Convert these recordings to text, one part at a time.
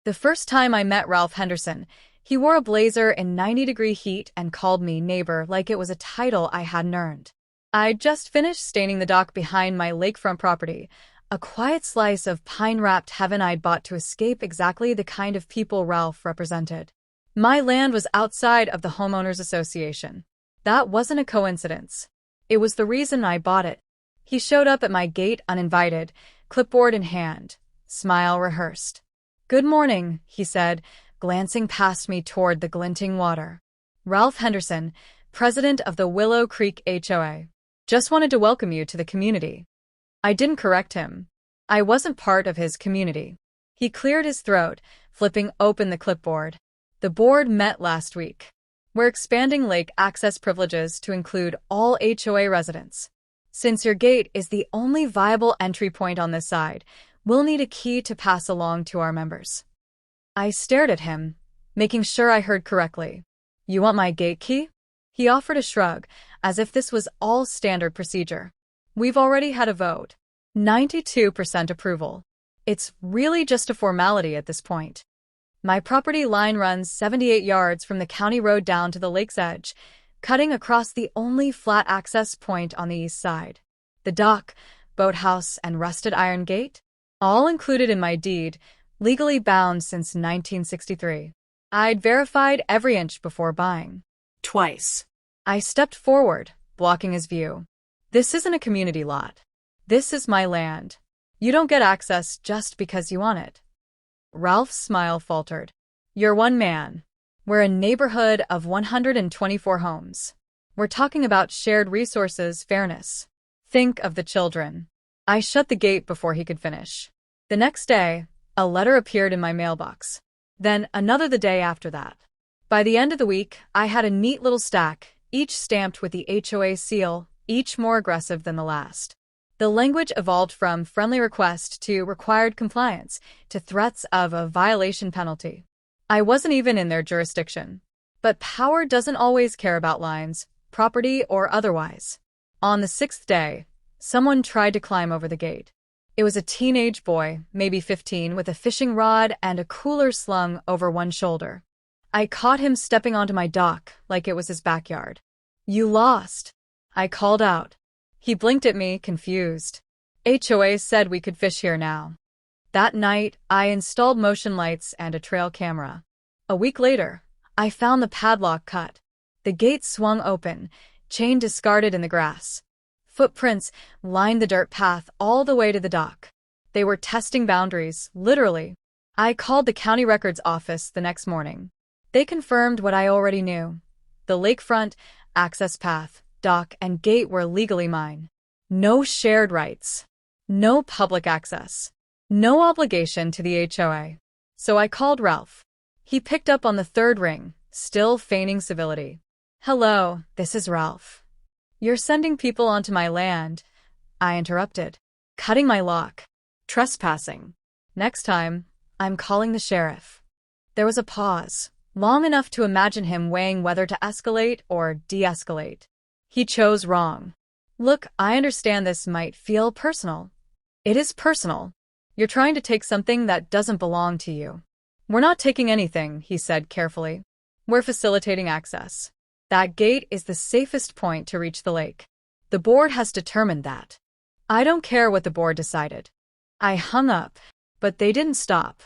The first time I met Ralph Henderson, he wore a blazer in 90-degree heat and called me neighbor like it was a title I hadn't earned. I'd just finished staining the dock behind my lakefront property, a quiet slice of pine-wrapped heaven I'd bought to escape exactly the kind of people Ralph represented. My land was outside of the Homeowners Association. That wasn't a coincidence. It was the reason I bought it. He showed up at my gate uninvited, clipboard in hand, smile rehearsed. "Good morning," he said, glancing past me toward the glinting water. "Ralph Henderson, president of the Willow Creek HOA. Just wanted to welcome you to the community." I didn't correct him. I wasn't part of his community. He cleared his throat, flipping open the clipboard. "The board met last week. We're expanding lake access privileges to include all HOA residents. Since your gate is the only viable entry point on this side, we'll need a key to pass along to our members." I stared at him, making sure I heard correctly. "You want my gate key?" He offered a shrug, as if this was all standard procedure. "We've already had a vote. 92% approval. It's really just a formality at this point. My property line runs 78 yards from the county road down to the lake's edge, cutting across the only flat access point on the east side. The dock, boathouse, and rusted iron gate? All included in my deed, legally bound since 1963. I'd verified every inch before buying. Twice. I stepped forward, blocking his view. "This isn't a community lot. This is my land. You don't get access just because you want it." Ralph's smile faltered. "You're one man. We're a neighborhood of 124 homes. We're talking about shared resources, fairness. Think of the children." I shut the gate before he could finish. The next day, a letter appeared in my mailbox. Then another the day after that. By the end of the week, I had a neat little stack, each stamped with the HOA seal, each more aggressive than the last. The language evolved from friendly request to required compliance to threats of a violation penalty. I wasn't even in their jurisdiction. But power doesn't always care about lines, property or otherwise. On the sixth day, someone tried to climb over the gate. It was a teenage boy, maybe 15, with a fishing rod and a cooler slung over one shoulder. I caught him stepping onto my dock like it was his backyard. "You lost," I called out. He blinked at me, confused. "HOA said we could fish here now." That night, I installed motion lights and a trail camera. A week later, I found the padlock cut. The gate swung open, chain discarded in the grass. Footprints lined the dirt path all the way to the dock. They were testing boundaries, literally. I called the county records office the next morning. They confirmed what I already knew. The lakefront, access path, dock, and gate were legally mine. No shared rights. No public access. No obligation to the HOA. So I called Ralph. He picked up on the third ring, still feigning civility. "Hello, this is Ralph." "You're sending people onto my land," I interrupted. "Cutting my lock. Trespassing. Next time, I'm calling the sheriff." There was a pause, long enough to imagine him weighing whether to escalate or de-escalate. He chose wrong. "Look, I understand this might feel personal." "It is personal. You're trying to take something that doesn't belong to you." "We're not taking anything," he said carefully. "We're facilitating access. That gate is the safest point to reach the lake. The board has determined that." I don't care what the board decided. I hung up, but they didn't stop.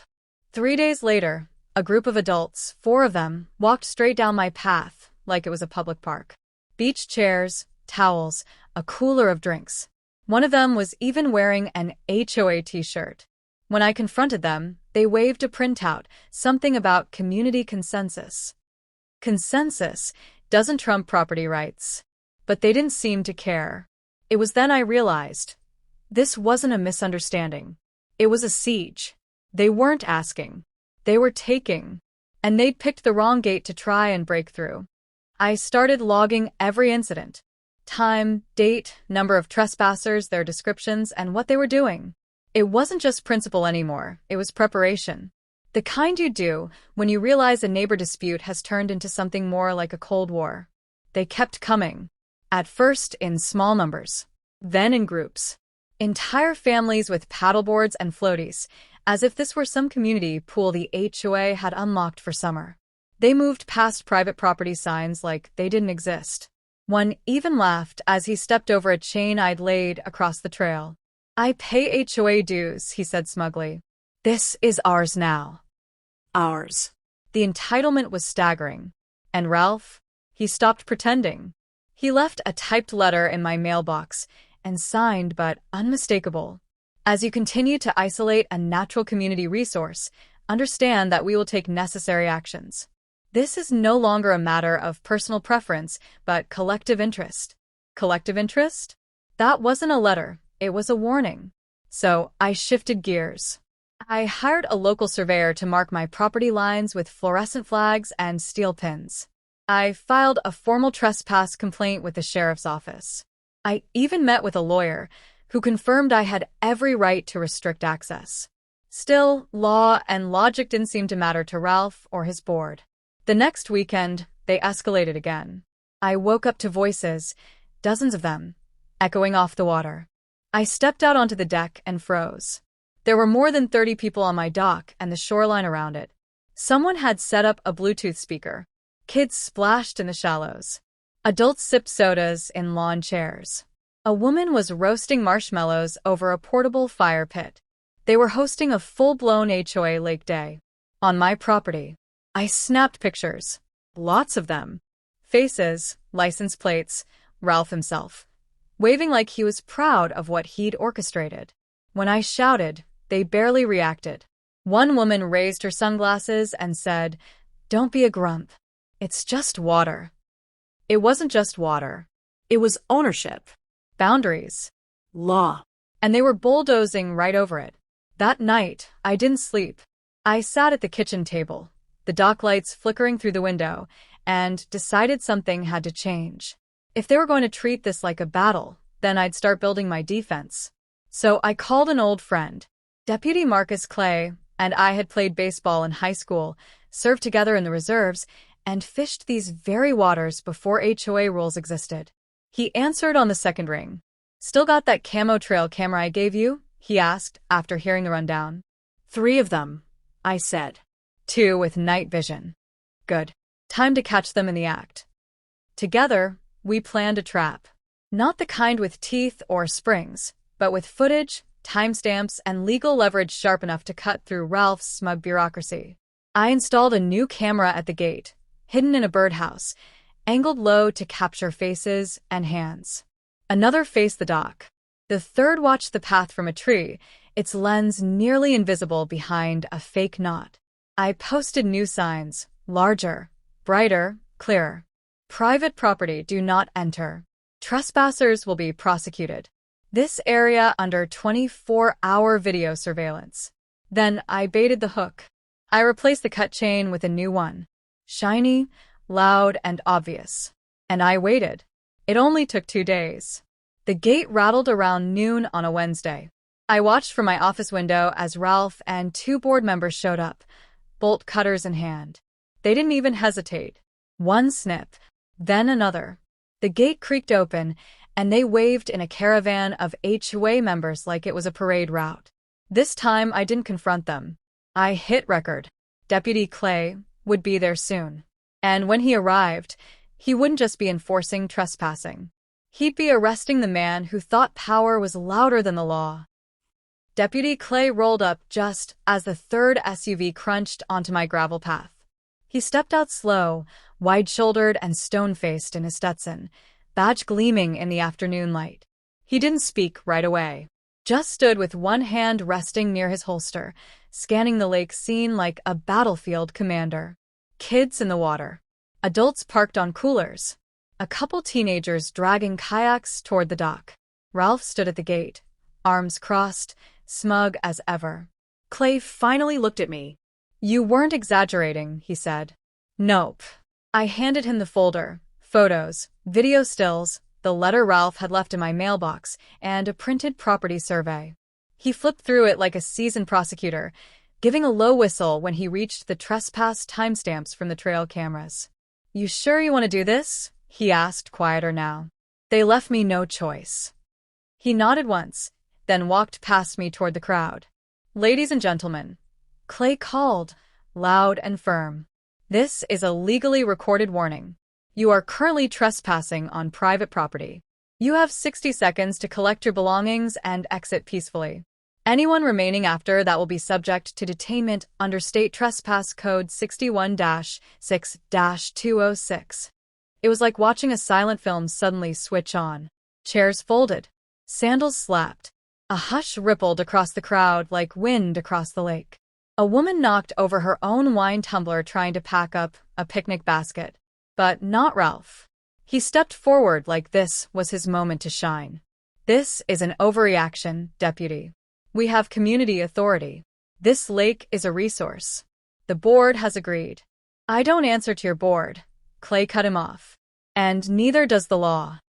3 days later, a group of adults, 4 of them, walked straight down my path like it was a public park. Beach chairs, towels, a cooler of drinks. One of them was even wearing an HOA t-shirt. When I confronted them, they waved a printout, something about community consensus. Consensus doesn't trump property rights. But they didn't seem to care. It was then I realized. This wasn't a misunderstanding. It was a siege. They weren't asking. They were taking. And they'd picked the wrong gate to try and break through. I started logging every incident. Time, date, number of trespassers, their descriptions, and what they were doing. It wasn't just principle anymore, it was preparation. The kind you do when you realize a neighbor dispute has turned into something more like a Cold War. They kept coming. At first in small numbers. Then in groups. Entire families with paddleboards and floaties, as if this were some community pool the HOA had unlocked for summer. They moved past private property signs like they didn't exist. One even laughed as he stepped over a chain I'd laid across the trail. "I pay HOA dues," he said smugly. "This is ours now." Ours. The entitlement was staggering. And Ralph? He stopped pretending. He left a typed letter in my mailbox, and signed but unmistakable. "As you continue to isolate a natural community resource, understand that we will take necessary actions. This is no longer a matter of personal preference, but collective interest." Collective interest? That wasn't a letter, it was a warning. So I shifted gears. I hired a local surveyor to mark my property lines with fluorescent flags and steel pins. I filed a formal trespass complaint with the sheriff's office. I even met with a lawyer who confirmed I had every right to restrict access. Still, law and logic didn't seem to matter to Ralph or his board. The next weekend, they escalated again. I woke up to voices, dozens of them, echoing off the water. I stepped out onto the deck and froze. There were more than 30 people on my dock and the shoreline around it. Someone had set up a Bluetooth speaker. Kids splashed in the shallows. Adults sipped sodas in lawn chairs. A woman was roasting marshmallows over a portable fire pit. They were hosting a full-blown HOA lake day. On my property. I snapped pictures. Lots of them. Faces, license plates, Ralph himself, waving like he was proud of what he'd orchestrated. When I shouted, they barely reacted. One woman raised her sunglasses and said, "Don't be a grump. It's just water." It wasn't just water. It was ownership, boundaries, law. And they were bulldozing right over it. That night, I didn't sleep. I sat at the kitchen table, the dock lights flickering through the window, and decided something had to change. If they were going to treat this like a battle, then I'd start building my defense. So I called an old friend. Deputy Marcus Clay and I had played baseball in high school, served together in the reserves, and fished these very waters before HOA rules existed. He answered on the second ring. "Still got that camo trail camera I gave you?" he asked after hearing the rundown. "3 of them," I said. "2 with night vision." "Good. Time to catch them in the act." Together, we planned a trap. Not the kind with teeth or springs, but with footage, timestamps, and legal leverage sharp enough to cut through Ralph's smug bureaucracy. I installed a new camera at the gate, hidden in a birdhouse, angled low to capture faces and hands. Another faced the dock. The third watched the path from a tree, its lens nearly invisible behind a fake knot. I posted new signs, larger, brighter, clearer. "Private property, do not enter. Trespassers will be prosecuted. This area under 24-hour video surveillance." Then I baited the hook. I replaced the cut chain with a new one. Shiny, loud, and obvious. And I waited. It only took 2 days. The gate rattled around noon on a Wednesday. I watched from my office window as Ralph and 2 board members showed up, bolt cutters in hand. They didn't even hesitate. One snip, then another. The gate creaked open, and they waved in a caravan of HOA members like it was a parade route. This time I didn't confront them. I hit record. Deputy Clay would be there soon. And when he arrived, he wouldn't just be enforcing trespassing. He'd be arresting the man who thought power was louder than the law. Deputy Clay rolled up just as the 3rd SUV crunched onto my gravel path. He stepped out slow, wide-shouldered and stone-faced in his Stetson, badge gleaming in the afternoon light. He didn't speak right away, just stood with one hand resting near his holster, scanning the lake scene like a battlefield commander. Kids in the water. Adults parked on coolers. A couple teenagers dragging kayaks toward the dock. Ralph stood at the gate, arms crossed, smug as ever. Clay finally looked at me. "You weren't exaggerating," he said. "Nope." I handed him the folder, photos, video stills, the letter Ralph had left in my mailbox, and a printed property survey. He flipped through it like a seasoned prosecutor, giving a low whistle when he reached the trespass timestamps from the trail cameras. "You sure you want to do this?" he asked, quieter now. "They left me no choice." He nodded once, then walked past me toward the crowd. Ladies and gentlemen, Clay called, loud and firm. This is a legally recorded warning. You are currently trespassing on private property. You have 60 seconds to collect your belongings and exit peacefully. Anyone remaining after that will be subject to detainment under State Trespass Code 61-6-206. It was like watching a silent film suddenly switch on. Chairs folded. Sandals slapped. A hush rippled across the crowd like wind across the lake. A woman knocked over her own wine tumbler trying to pack up a picnic basket. But not Ralph. He stepped forward like this was his moment to shine. This is an overreaction, deputy. We have community authority. This lake is a resource. The board has agreed. I don't answer to your board. Clay cut him off. And neither does the law.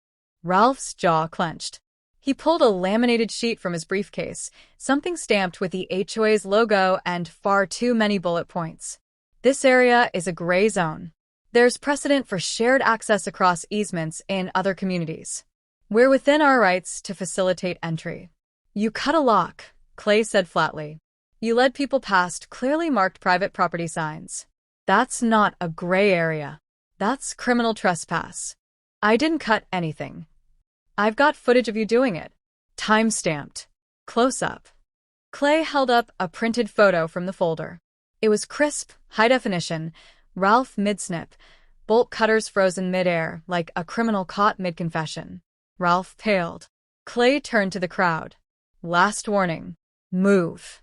Ralph's jaw clenched. He pulled a laminated sheet from his briefcase, something stamped with the HOA's logo and far too many bullet points. This area is a gray zone. There's precedent for shared access across easements in other communities. We're within our rights to facilitate entry. You cut a lock, Clay said flatly. You led people past clearly marked private property signs. That's not a gray area. That's criminal trespass. I didn't cut anything. I've got footage of you doing it. Time-stamped. Close up. Clay held up a printed photo from the folder. It was crisp, high definition, Ralph mid-snip, bolt cutters frozen mid-air like a criminal caught mid-confession. Ralph paled. Clay turned to the crowd. Last warning. Move.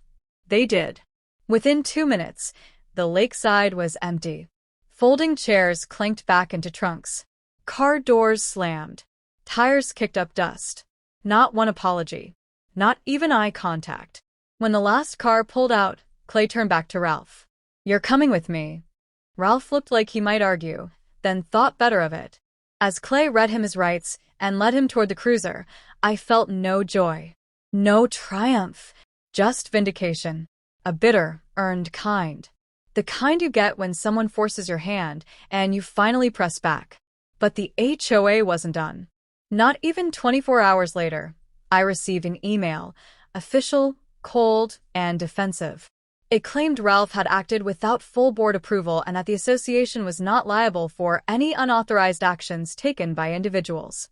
They did. Within 2 minutes, the lakeside was empty. Folding chairs clanked back into trunks. Car doors slammed. Tires kicked up dust. Not one apology. Not even eye contact. When the last car pulled out, Clay turned back to Ralph. You're coming with me. Ralph looked like he might argue, then thought better of it. As Clay read him his rights and led him toward the cruiser, I felt no joy. No triumph. Just vindication. A bitter, earned kind. The kind you get when someone forces your hand and you finally press back. But the HOA wasn't done. Not even 24 hours later, I received an email, official, cold, and defensive. It claimed Ralph had acted without full board approval and that the association was not liable for any unauthorized actions taken by individuals.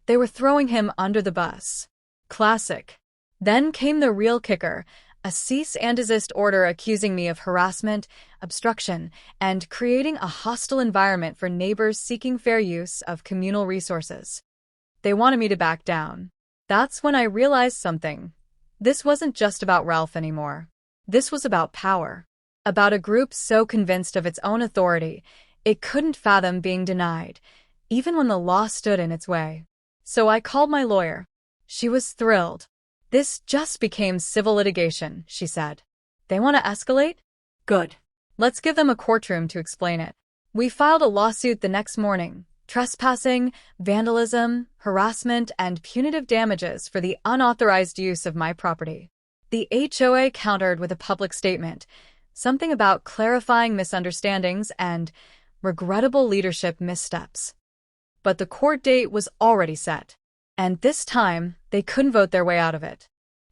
They were throwing him under the bus. Classic. Then came the real kicker, a cease and desist order accusing me of harassment, obstruction, and creating a hostile environment for neighbors seeking fair use of communal resources. They wanted me to back down. That's when I realized something. This wasn't just about Ralph anymore. This was about power. About a group so convinced of its own authority, it couldn't fathom being denied, even when the law stood in its way. So I called my lawyer. She was thrilled. This just became civil litigation, she said. They want to escalate? Good. Let's give them a courtroom to explain it. We filed a lawsuit the next morning. Trespassing, vandalism, harassment, and punitive damages for the unauthorized use of my property. The HOA countered with a public statement, something about clarifying misunderstandings and regrettable leadership missteps. But the court date was already set, and this time they couldn't vote their way out of it.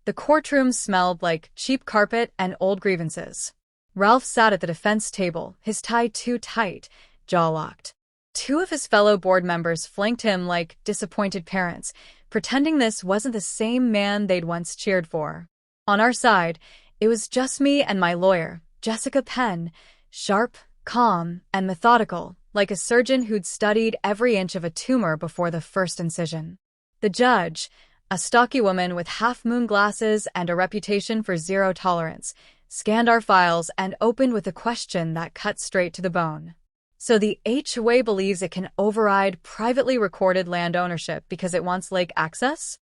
The courtroom smelled like cheap carpet and old grievances. Ralph sat at the defense table, his tie too tight, jaw locked. 2 of his fellow board members flanked him like disappointed parents, pretending this wasn't the same man they'd once cheered for. On our side, it was just me and my lawyer, Jessica Penn, sharp, calm, and methodical, like a surgeon who'd studied every inch of a tumor before the first incision. The judge, a stocky woman with half-moon glasses and a reputation for zero tolerance, scanned our files and opened with a question that cut straight to the bone. So the HOA believes it can override privately recorded land ownership because it wants lake access?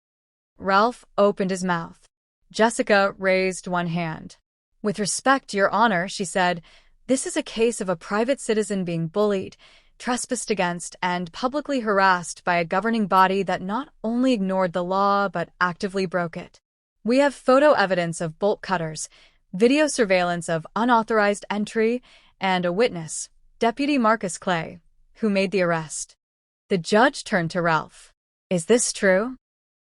Ralph opened his mouth. Jessica raised one hand. With respect, Your Honor, she said, this is a case of a private citizen being bullied, trespassed against, and publicly harassed by a governing body that not only ignored the law but actively broke it. We have photo evidence of bolt cutters, video surveillance of unauthorized entry, and a witness, Deputy Marcus Clay, who made the arrest. The judge turned to Ralph. Is this true?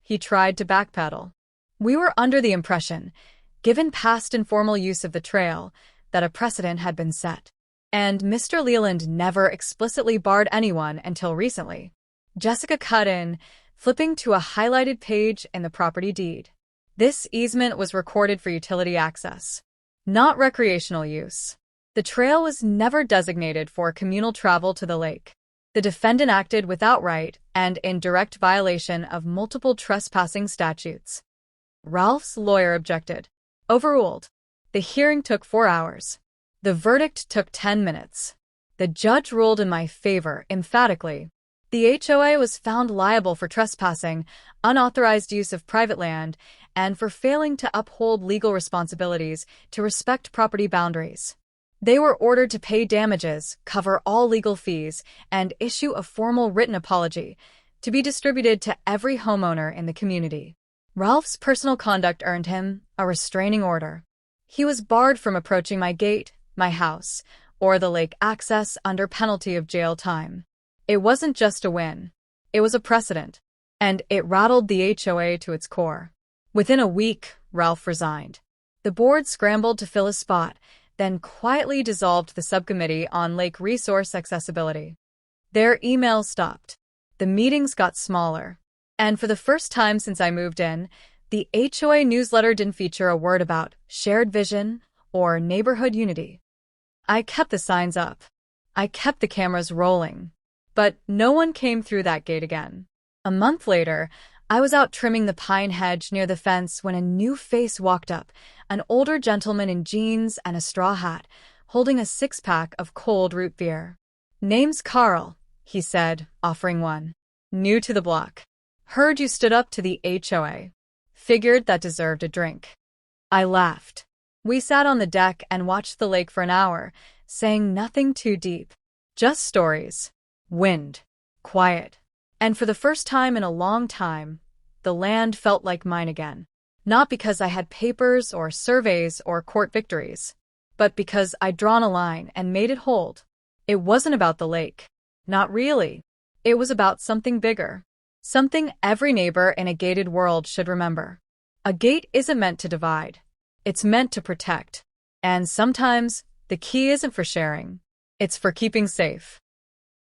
He tried to backpedal. We were under the impression given past informal use of the trail, that a precedent had been set. And Mr. Leland never explicitly barred anyone until recently. Jessica cut in, flipping to a highlighted page in the property deed. This easement was recorded for utility access, not recreational use. The trail was never designated for communal travel to the lake. The defendant acted without right and in direct violation of multiple trespassing statutes. Ralph's lawyer objected. Overruled. The hearing took 4 hours. The verdict took 10 minutes. The judge ruled in my favor emphatically. The HOA was found liable for trespassing, unauthorized use of private land, and for failing to uphold legal responsibilities to respect property boundaries. They were ordered to pay damages, cover all legal fees, and issue a formal written apology to be distributed to every homeowner in the community. Ralph's personal conduct earned him a restraining order. He was barred from approaching my gate, my house, or the lake access under penalty of jail time. It wasn't just a win. It was a precedent, and it rattled the HOA to its core. Within a week, Ralph resigned. The board scrambled to fill his spot, then quietly dissolved the subcommittee on lake resource accessibility. Their emails stopped. The meetings got smaller. And for the first time since I moved in, the HOA newsletter didn't feature a word about shared vision or neighborhood unity. I kept the signs up. I kept the cameras rolling. But no one came through that gate again. A month later, I was out trimming the pine hedge near the fence when a new face walked up, an older gentleman in jeans and a straw hat, holding a 6-pack of cold root beer. "Name's Carl," he said, offering one. "New to the block. Heard you stood up to the HOA. Figured that deserved a drink." I laughed. We sat on the deck and watched the lake for an hour, saying nothing too deep. Just stories. Wind. Quiet. And for the first time in a long time, the land felt like mine again. Not because I had papers or surveys or court victories, but because I'd drawn a line and made it hold. It wasn't about the lake. Not really. It was about something bigger. Something every neighbor in a gated world should remember. A gate isn't meant to divide. It's meant to protect. And sometimes, the key isn't for sharing. It's for keeping safe.